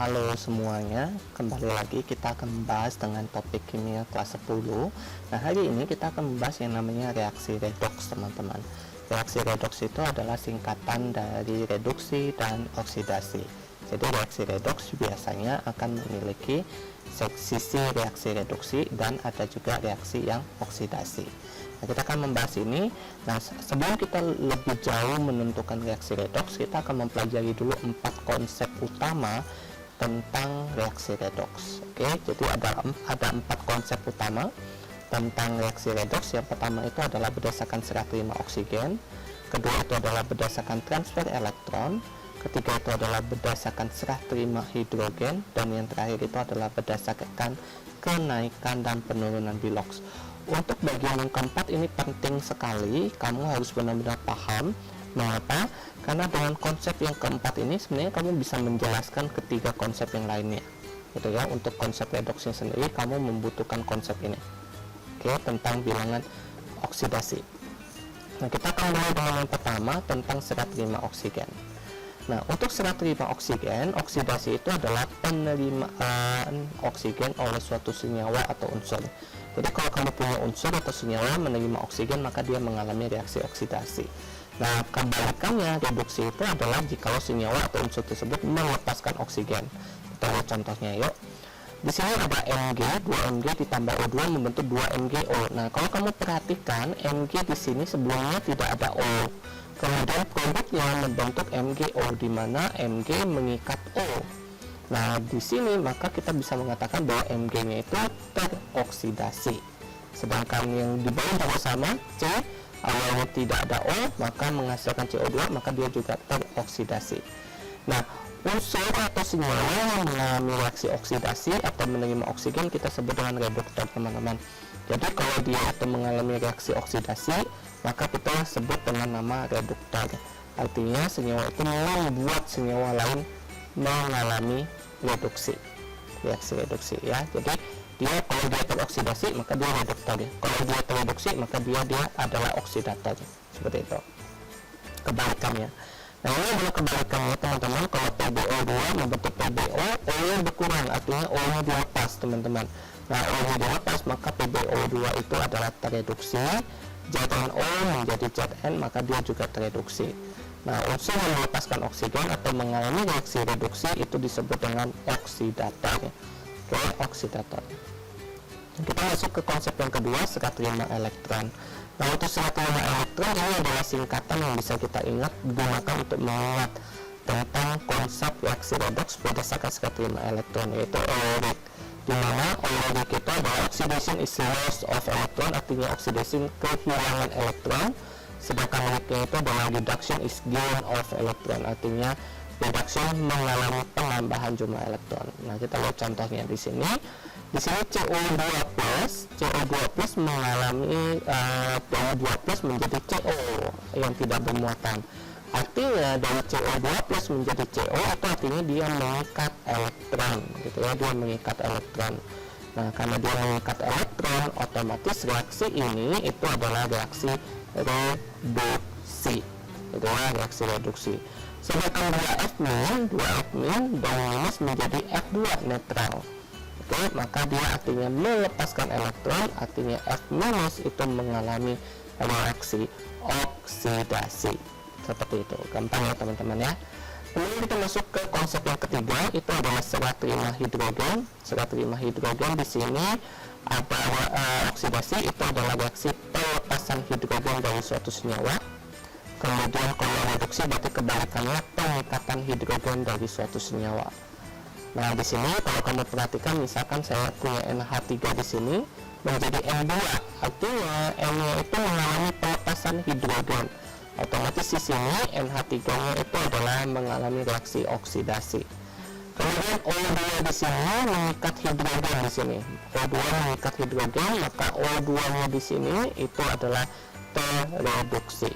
Halo semuanya, kembali lagi kita akan membahas dengan topik kimia kelas 10. Nah, hari ini kita akan membahas yang namanya reaksi redoks, teman-teman. Reaksi redoks itu adalah singkatan dari reduksi dan oksidasi. Jadi reaksi redoks biasanya akan memiliki sisi reaksi reduksi dan ada juga reaksi yang oksidasi. Nah, kita akan membahas ini. Nah, sebelum kita lebih jauh menentukan reaksi redoks, kita akan mempelajari dulu 4 konsep utama tentang reaksi redoks. Oke, jadi ada 4 konsep utama tentang reaksi redoks. Yang pertama itu adalah berdasarkan serah terima oksigen, kedua itu adalah berdasarkan transfer elektron, ketiga itu adalah berdasarkan serah terima hidrogen, dan yang terakhir itu adalah berdasarkan kenaikan dan penurunan Bilox. Untuk bagian yang keempat ini penting sekali, kamu harus benar-benar paham. Mengapa? Karena dengan konsep yang keempat ini sebenarnya kamu bisa menjelaskan ketiga konsep yang lainnya, gitu ya. Untuk konsep redoksnya sendiri kamu membutuhkan konsep ini, oke, tentang bilangan oksidasi. Nah, kita akan mulai dengan yang pertama tentang serah terima oksigen. Nah, untuk serah terima oksigen, oksidasi itu adalah penerimaan oksigen oleh suatu senyawa atau unsur. Jadi kalau kamu punya unsur atau senyawa menerima oksigen, maka dia mengalami reaksi oksidasi. Nah, kebalikannya reduksi itu adalah jika senyawa atau unsur tersebut melepaskan oksigen. Kita lihat contohnya yuk. Di sini ada Mg, 2 Mg ditambah O2 membentuk 2 MgO. Nah, kalau kamu perhatikan Mg di sini sebelumnya tidak ada O. Kemudian produknya membentuk MgO di mana Mg mengikat O. Nah, di sini maka kita bisa mengatakan bahwa Mg-nya itu teroksidasi. Sedangkan yang di bawah juga sama, C awalnya tidak ada O, maka menghasilkan CO2, maka dia juga teroksidasi. Nah, unsur atau senyawa yang mengalami reaksi oksidasi atau menerima oksigen kita sebut dengan reduktor, teman-teman. Jadi kalau dia itu mengalami reaksi oksidasi, maka kita sebut dengan nama reduktor. Artinya senyawa itu membuat senyawa lain mengalami reaksi reduksi ya. Jadi dia kalau dia teroksidasi maka dia reduktor ya. Kalau dia tereduksi maka dia adalah oksidator, seperti itu. Kebalikannya. Nah, ini adalah kebalikannya, teman-teman. Kalau PbO2 membentuk PbO, O-nya berkurang, artinya O-nya dilepas, teman-teman. Nah, O-nya dilepas maka PbO2 itu adalah tereduksi. ZnO menjadi Zn, maka dia juga tereduksi. Nah, unsur yang melepaskan oksigen atau mengalami reaksi reduksi itu disebut dengan oksidator ya. Oke, oksidator. Kita masuk ke konsep yang kedua, serah terima elektron. Nah, untuk serah terima elektron ini adalah singkatan yang bisa kita ingat, digunakan untuk mengingat tentang konsep reaksi redoks berdasarkan serah terima elektron, yaitu Oleyric. Di mana Oleyric itu adalah oxidation is loss of electron, artinya oxidation kehilangan elektron, sedangkan Lic-nya itu adalah reduction is gain of electron, artinya reduction mengalami penambahan jumlah elektron. Nah, kita lihat contohnya di sini. Di sini CO2+ mengalami CO2+ menjadi CO yang tidak bermuatan. Artinya dari CO2+ menjadi CO itu artinya dia mengikat elektron, gitu ya, dia mengikat elektron. Nah, karena dia mengikat elektron, otomatis reaksi ini itu adalah reaksi reduksi, itu adalah reaksi reduksi. Sedangkan 2F- dan minus menjadi F2 netral. Oke, maka dia artinya melepaskan elektron, artinya F- itu mengalami reaksi oksidasi. Seperti itu, gampang ya teman-teman ya. Kemudian kita masuk ke konsep yang ketiga, itu adalah serah terima hidrogen. Serah terima hidrogen di sini ada oksidasi, itu adalah reaksi pelepasan hidrogen dari suatu senyawa. Kemudian kalau reduksi berarti kebalikannya pengikatan hidrogen dari suatu senyawa. Nah, di sini kalau kamu perhatikan, misalkan saya punya NH3 di sini menjadi N2, artinya N-nya itu mengalami pelepasan hidrogen. Otomatis di sini NH3-nya itu adalah mengalami reaksi oksidasi. Kemudian O2 di sini mengikat hidrogen di sini. O2 mengikat hidrogen, maka O2-nya di sini itu adalah tereduksi.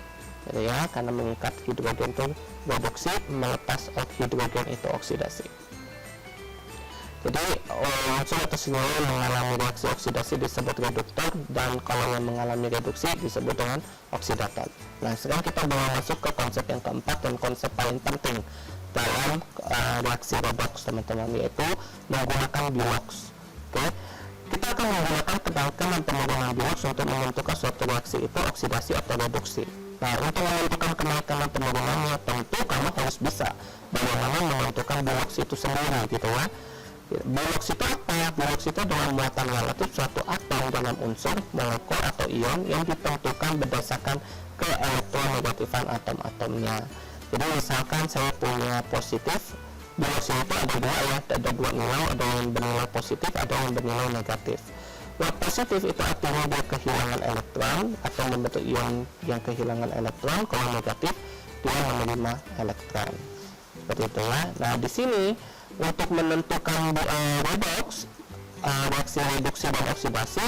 Gitu ya, karena mengikat hidrogen itu reduksi, melepas hidrogen itu oksidasi. Jadi unsur atau senyawa yang mengalami reaksi oksidasi disebut reduktor, dan kalau yang mengalami reduksi disebut dengan oksidator. Nah, sekarang kita mulai masuk ke konsep yang keempat dan konsep paling penting dalam reaksi redoks teman-teman, yaitu menggunakan bilox. Oke, kita akan menggunakan tegangan dan penurunan bilox untuk menentukan suatu reaksi itu oksidasi atau reduksi. Nah, untuk menentukan kenaikan dan penurunannya, tentu kamu harus bisa bagaimana menentukan bilox itu sendiri gitu ya. Bilox itu apa? Bilox itu adalah muatan relatif suatu atom dalam unsur, molekul atau ion yang ditentukan berdasarkan keelektronegatifan atom-atomnya. Jadi misalkan saya punya positif, bilox itu ada dua nilai, ada yang bernilai positif, ada yang bernilai negatif. Yang positif itu artinya dia kehilangan elektron atau membentuk ion yang kehilangan elektron. Kalau negatif dia menerima elektron. Seperti itulah. Nah, di sini untuk menentukan redoks, reaksi reduksi dan oksidasi,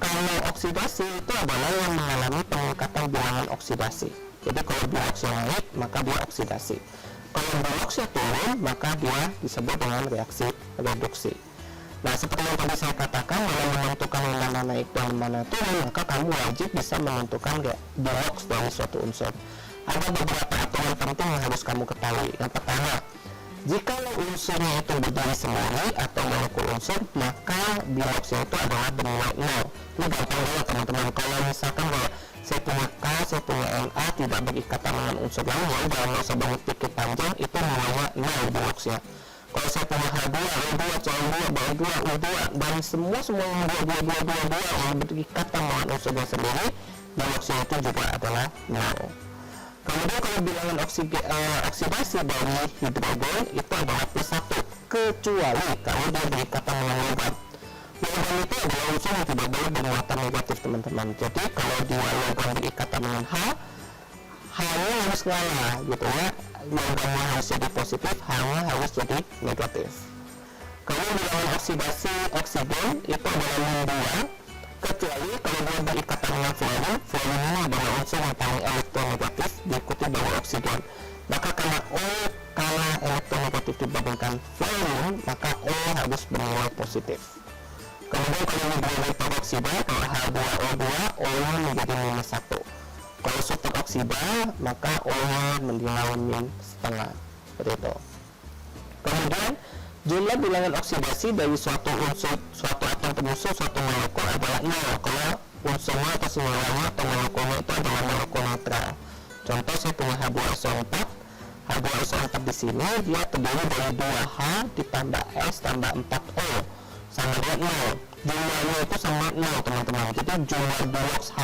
kalau oksidasi itu adalah yang mengalami peningkatan bilangan oksidasi. Jadi kalau biloxnya naik, maka dia oksidasi. Kalau biloxnya turun, maka dia disebut dengan reaksi reduksi. Nah, seperti yang tadi saya katakan, dalam menentukan yang mana naik dan mana turun, maka kamu wajib bisa menentukan bilox dari suatu unsur. Ada beberapa aturan penting yang harus kamu ketahui. Yang pertama, jika unsurnya itu berdiri sendiri atau molekul unsur, maka biloxnya itu adalah bernilai 0. Ini gampang banget teman-teman. Kalau misalkan saya punya K, saya punya Na tidak berikatan dengan unsur lain, ya udah nggak usah banyak pikir panjang, itu nilainya 0 biloxnya. Kalau saya punya H2, O2, CO2, BO2, U2 dan semua yang 2 yang berikatan dengan unsurnya sendiri, biloxnya itu juga adalah 0. Kemudian kalau bilangan oksidasi dari hidrogen itu adalah +1, kecuali kalau dia berikatan dengan logam. Logam itu adalah unsur yang tidak boleh bermuatan negatif teman-teman. Jadi kalau dia logam berikatan dengan H-nya harus ngalah gitu ya. Logamnya harus jadi positif, H-nya harus jadi negatif. Kalau bilangan oksidasi oksigen itu adalah -2, kecuali kalau dia berikatan dengan fluorine. Fluorine ini adalah unsur yang paling elektronegatif diikuti dari oksigen. Maka karena O kalah elektronegatif dibandingkan fluorine, maka O harus bernilai positif. Kemudian kalau hidrogen peroksida, kalau H2O2, O-nya menjadi -1. Kalau superoksida, maka O-nya menjadi -setengah. Seperti itu. Kemudian jumlah bilangan oksidasi dari suatu atom penyusun suatu molekul adalah 0 kalau unsurnya atau senyawa atau molekulnya itu adalah molekul netral. Contoh, saya punya H2SO4. H2SO4 di sini dia terdiri dari 2H ditambah S tambah 4O sama dengan 0. Jumlahnya itu sama 0 teman-teman. Jadi jumlah bilox H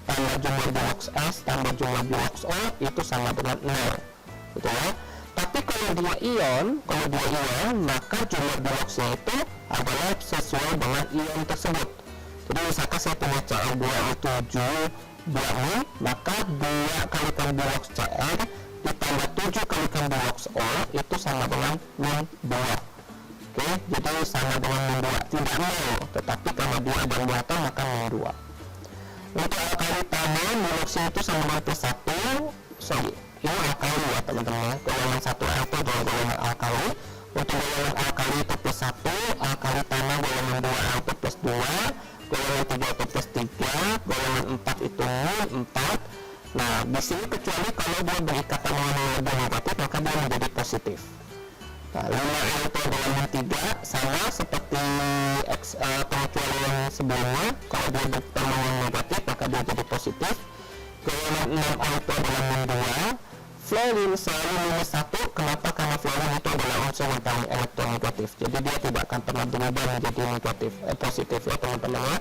tambah jumlah bilox S tambah jumlah bilox O itu sama dengan 0. Gitu ya. Tapi kalau dia ion, maka jumlah biloxnya itu adalah sesuai dengan ion tersebut. Jadi misalkan saya punya Cl2O7 2 maka 2 kalikan bilox Cl ditambah 7 kalikan bilox O itu sama dengan -2. Oke, jadi sama dengan -2, tidak 0, tetapi karena dia ada buatan maka -2. Untuk alkali tanah, biloxnya itu sama dengan +1. Ini alkali ya teman-teman. Golongan 1A itu adalah golongan alkali. Untuk golongan alkali itu +1, alkali tanah golongan 2A itu +2, golongan 3 itu +3, golongan 4 itu 4. Nah, di sini kecuali kalau dia berikatan dengan nilai negatif, maka dia menjadi positif. Nah, 5A itu adalah -3, sama seperti pengecualian sebelumnya. Kalau dia berikatan dengan negatif, maka dia jadi positif. Golongan 6A itu adalah -2. Fluorine selalu -1. Kenapa? Karena fluorine itu adalah unsur yang paling elektronegatif. Jadi dia tidak akan pernah berubah menjadi positif ya teman-teman ya.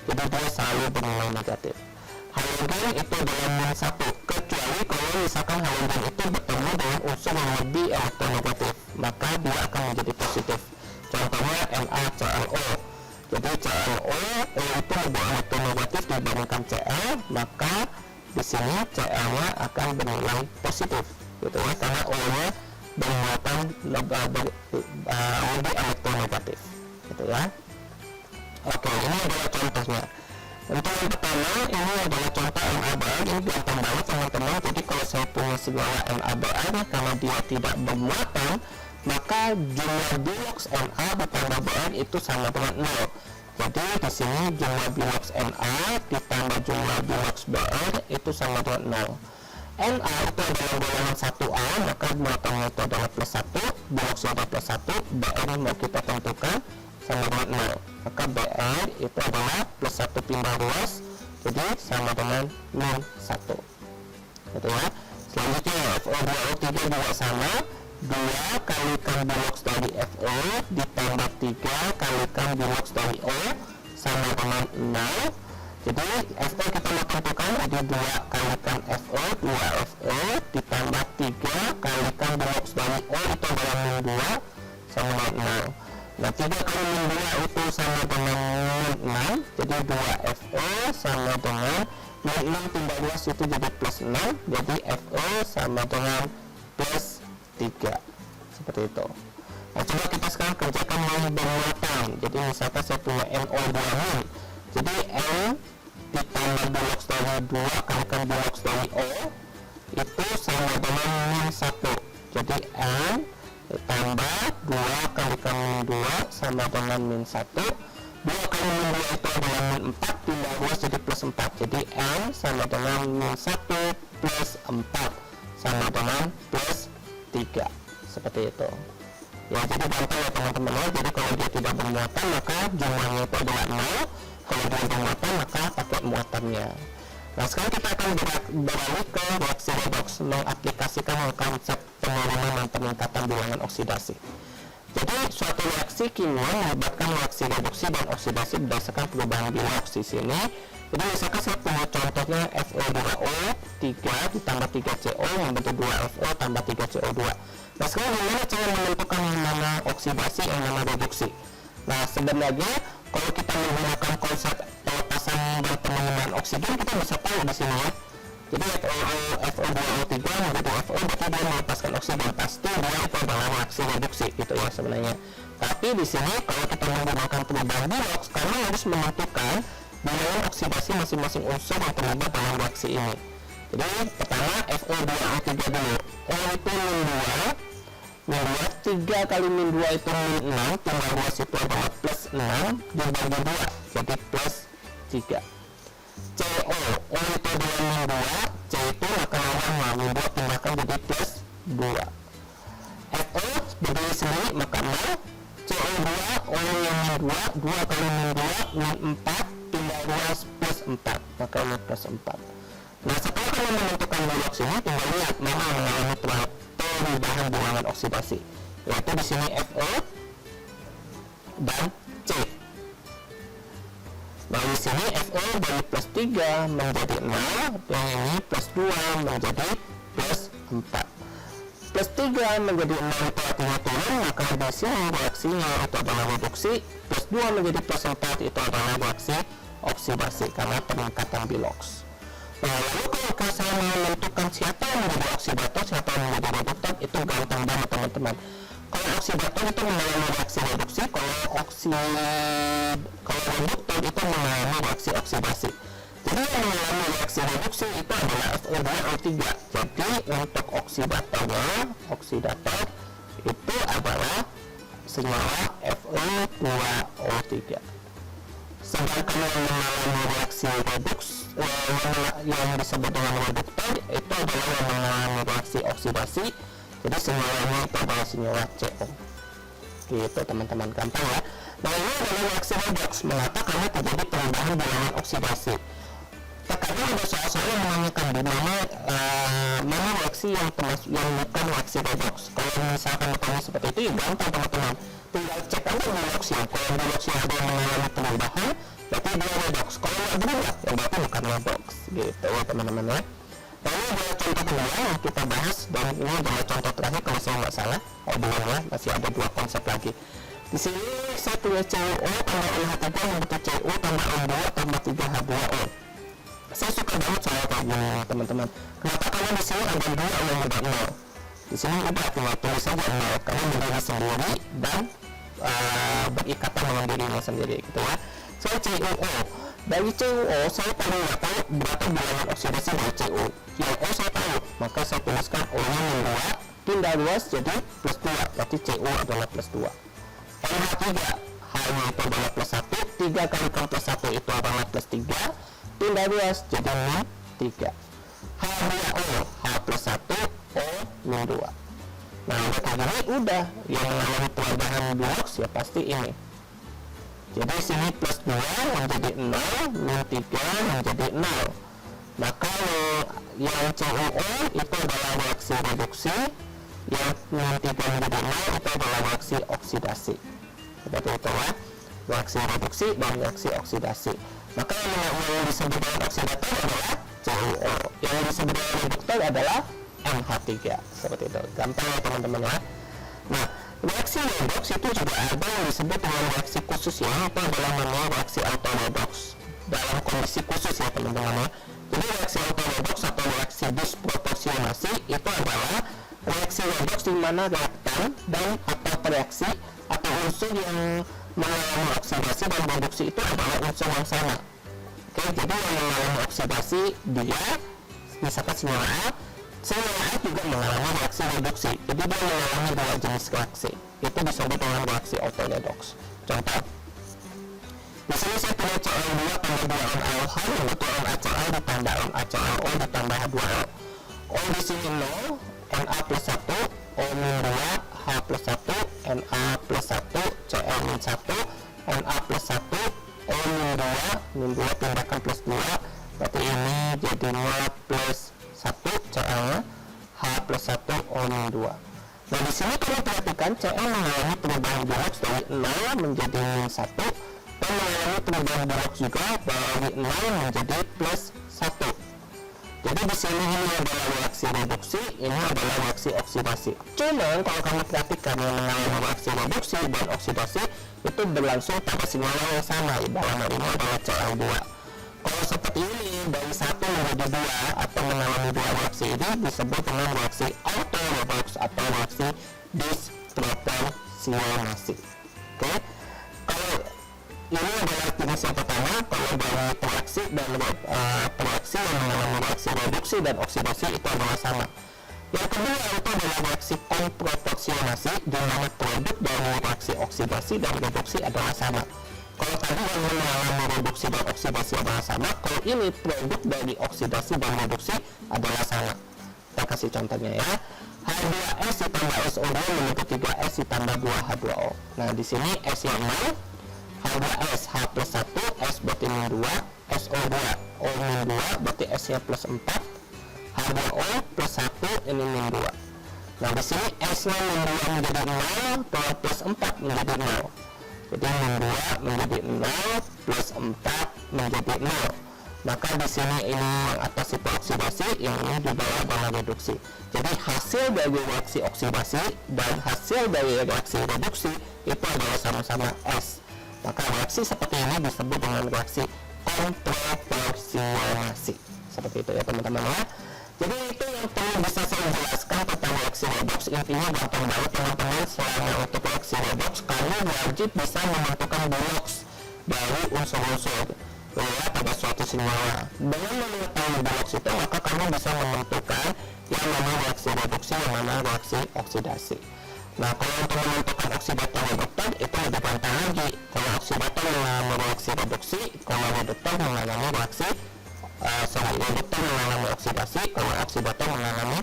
Jadi dia selalu bernilai negatif. Halogen itu adalah -1, kecuali kalau misalkan halogen itu bertemu dengan unsur yang lebih elektronegatif, maka dia akan menjadi positif. Contohnya NaClO. Jadi ClO itu lebih elektronegatif dibandingkan Cl, maka di sini Cl-nya akan bernilai positif, gitu ya, karena O-nya bermuatan lebih elektronegatif, gitu ya. Oke, ini adalah contohnya. Untuk yang pertama, ini adalah contoh NaBr. Ini gampang banget teman-teman. Jadi kalau saya punya segala NaBr, karena dia tidak bermuatan, maka jumlah bilox Na ditambah Br itu sama dengan 0. Jadi di sini jumlah bilox Na ditambah jumlah bilox Br itu sama dengan 0. Na itu adalah golongan 1A, maka muatannya itu adalah plus 1, biloxnya adalah plus 1, BR mau kita tentukan sama dengan 0, maka BR itu adalah plus 1 pindah ruas, jadi sama dengan min 1, gitu ya. Selanjutnya FO2O3 juga sama, 2 kalikan bilox dari FO ditambah 3 kalikan bilox dari O sama dengan 0. Jadi FO kita mau tentukan, jadi 2 kalikan FO, 2FO ditambah 3 kalikan bilox dari O itu adalah min 2 sama dengan 0. Nah 3 kali min 2 itu sama dengan min 6, jadi 2FO sama dengan min 6 pindah ruas itu jadi plus 6, jadi FO sama dengan plus 3, seperti itu. Nah coba kita sekarang kerjakan yang bermuatan. Jadi misalkan saya punya NO2 min, jadi N ditambah bilox dari 2 kalikan bilox dari O itu sama dengan min 1, jadi N ditambah 2 kalikan min 2 sama dengan min 1, 2 kali min 2 itu adalah min 4, pindah ruas jadi plus 4, jadi N sama dengan min 1 plus 4 sama dengan plus 3, seperti itu ya. Jadi gampang ya teman-teman ya. Jadi kalau dia tidak bermuatan maka jumlahnya itu adalah 0, kalau dia bermuatan maka pakai muatannya. Nah sekarang kita akan beralih ke reaksi redox, mengaplikasikan konsep penurunan dan peningkatan bilangan oksidasi. Jadi suatu reaksi kimia melibatkan reaksi reduksi dan oksidasi berdasarkan perubahan bilox di sini. Jadi misalkan saya punya contohnya FO2O3 ditambah 3CO membentuk 2FO tambah 3CO2. Nah sekarang gimana cara menentukan yang mana oksidasi, yang mana reduksi? Nah sebenarnya kalau kita menggunakan konsep pelepasan dan penurunan oksigen, kita bisa tahu di sini ya. Jadi FO2O3 menjadi FO berarti dia melepaskan oksigen, pasti dia itu adalah reaksi reduksi gitu ya sebenarnya. Tapi di sini kalau kita menggunakan perubahan bilox, kami harus menentukan bilangan oksidasi masing-masing unsur yang terlibat dalam reaksi ini. Jadi pertama FO2O3 dulu, O itu min 2, 3 kali min 2 itu min 6, tambah ruas itu adalah plus 6 dibagi 2 jadi plus 3. CO, O itu adalah min 2, C itu maka lawannya min 2 tambahkan jadi plus 2. FO berdiri sendiri maka 0, CO2 O yang min 2, 2 kali min 2 min 4 pindah ruas plus 4 maka ini plus 4. Nah setelah kalian menentukan bilox ini, tinggal lihat mana yang mengalami perubahan bilangan oksidasi, yaitu di sini FO dan C. Nah di sini FO dari plus 3 menjadi 0, dan ini plus 2 menjadi plus 4. Plus 3 menjadi 0 itu artinya turun, maka di sini reaksinya itu adalah reduksi. Plus 2 menjadi plus 4 itu adalah reaksi oksidasi karena peningkatan bilox. Nah, lalu kalau saya menentukan siapa yang menjadi oksidator, siapa yang menjadi reduktor, itu gampang banget teman-teman. Kalau oksidator itu mengalami reaksi reduksi, kalau reduktor itu mengalami reaksi oksidasi. Jadi yang mengalami reaksi reduksi itu adalah FO2O3. Jadi untuk oksidator itu adalah senyawa FO2O3. Sedangkan yang mengalami reaksi reduks yang disebut dengan reduktor itu adalah yang mengalami reaksi oksidasi, jadi senyawanya itu adalah senyawa CO. Gitu teman-teman, gampang ya. Nah ini adalah reaksi redoks, mengapa karena terjadi perubahan bilangan oksidasi. Terkadang ada soal-soal yang menanyakan di mana reaksi yang bukan reaksi redoks. Kalau misalkan bertanya seperti itu, ya gampang teman-teman, tinggal cek aja biloxnya. Kalau biloxnya ada yang mengalami perubahan, berarti dia redoks. Kalau nggak berubah, ya berarti bukan redoks. Gitu ya teman-teman ya. Nah ini adalah contoh kedua yang kita bahas, dan ini adalah contoh terakhir kalau saya nggak salah. Belum ya, masih ada 2 konsep lagi. Di sini saya tulis CuO tambah OH3 membentuk Cu tambah O2 tambah 3H2O. Saya suka banget soal kayak gini teman-teman. Kenapa? Karena di sini ada 2 yang udah 0. Di sini udah tinggal tulis saja 0 karena berdiri sendiri dan berikatan dengan dirinya sendiri gitu ya. Saya CuO. Dari CuO saya paling nggak tahu berapa bilangan oksidasi dari Cu. Yang O saya tahu, maka saya tuliskan O nya min 2, pindah ruas jadi plus 2, berarti Cu adalah plus 2. NH3, H nya itu adalah plus 1, 3 kali plus 1 itu adalah plus 3, pindah ruas jadi min 3. H2O, H 2. Nah udah kayak gini, udah yang mengalami perubahan redox ya pasti ini. Jadi sini plus 2 menjadi 0, min 3 menjadi 0. Maka yang CuO itu adalah reaksi reduksi, yang min 3 menjadi 0 itu adalah reaksi oksidasi. Seperti itu ya, reaksi reduksi dan reaksi oksidasi. Maka yang disebut dengan oksidator adalah CuO, yang disebut dengan reduktor adalah NH3. Seperti itu, gampang ya teman-teman ya. Nah, reaksi redox itu juga ada yang disebut dengan reaksi khusus ya, itu adalah namanya reaksi autoredox dalam kondisi khusus ya teman-teman ya. Jadi reaksi autoredox atau reaksi disproporsionasi itu adalah reaksi redox di mana reaktan dan atau reaksi atau unsur yang mengalami oksidasi dan reduksi itu adalah unsur yang sama. Oke, jadi yang mengalami oksidasi dia misalkan senyawa A, senyawa A juga mengalami reaksi reduksi. Jadi dia mengalami dua jenis reaksi. Itu disebut dengan reaksi autoredox. Contoh, di sini saya punya Cl2 tambah 2 NaOH yaitu NaCl ditambah NaClO ditambah 2O. O di sini 0, Na plus 1, O min 2, H plus 1, Na plus 1, Cl min 1, Na plus 1, O min 2 pindahkan plus 2, berarti ini jadinya plus 1 Cl, H plus 1, O min 2. Nah di sini kalau perhatikan Cl mengalami perubahan redox dari 0 menjadi min 1 dan mengalami perubahan redox juga dari 0 menjadi plus 1. Jadi di sini ini adalah reaksi reduksi, ini adalah reaksi oksidasi. Cuman kalau kamu perhatikan yang mengalami reaksi reduksi dan oksidasi itu berlangsung pada senyawa yang sama, dalam hal ini adalah Cl2. Kalau seperti ini dari 1 menjadi 2 atau mengalami dua reaksi ini disebut dengan reaksi autoredox atau reaksi disproporsionasi. Oke, kalau ini adalah jenis yang pertama. Kalau dari reaksi dan reaksi yang mengalami reaksi reduksi dan oksidasi itu adalah sama. Yang kedua itu adalah reaksi konproporsionasi di mana produk dari reaksi oksidasi dan reduksi adalah sama. Kalau tadi yang mengalami reduksi dan oksidasi adalah sama, kalau ini produk dari oksidasi dan reduksi adalah sama. Kita kasih contohnya ya. H2S ditambah SO2 menjadi 3S ditambah 2H2O. Nah di sini S yang 0, H2S, H plus 1, S berarti min 2, SO2, O min 2 berarti S nya plus 4, H2O plus 1 ini min 2. Nah di sini S nya min 2 menjadi 0 dan plus 4 menjadi 0. Jadi min 2 menjadi 0 plus 4 menjadi 0. Maka di sini ini yang atas itu oksidasi, yang ini juga adalah reduksi. Jadi hasil dari reaksi oksidasi dan hasil dari reaksi reduksi itu adalah sama-sama S. Maka reaksi seperti ini disebut dengan reaksi konproporsionasi. Seperti itu ya teman-teman ya. Jadi itu yang perlu bisa saya jelaskan tentang reaksi redox. Intinya gampang banget teman-teman. Selama untuk reaksi redox, kamu wajib bisa menentukan box dari unsur-unsur pada suatu senyawa. Dengan mengetahui box itu, maka kamu bisa menentukan yang mana reaksi reduksi, yang mana reaksi oksidasi. Nah, kalau untuk menentukan oksidator reduktor itu lebih gampang lagi. Kalau oksidator mengalami reaksi reduksi, kalau reduktor mengalami reaksi reduktor mengalami oksidasi, kalau oksidator mengalami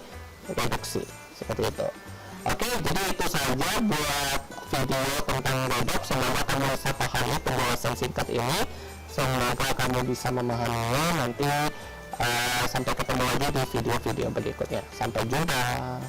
reduksi. Seperti itu. Oke, jadi itu saja buat video tentang redox. Semoga kamu bisa pahami penjelasan singkat ini. Semoga kamu bisa memahaminya. Nanti sampai ketemu lagi di video-video berikutnya. Sampai jumpa.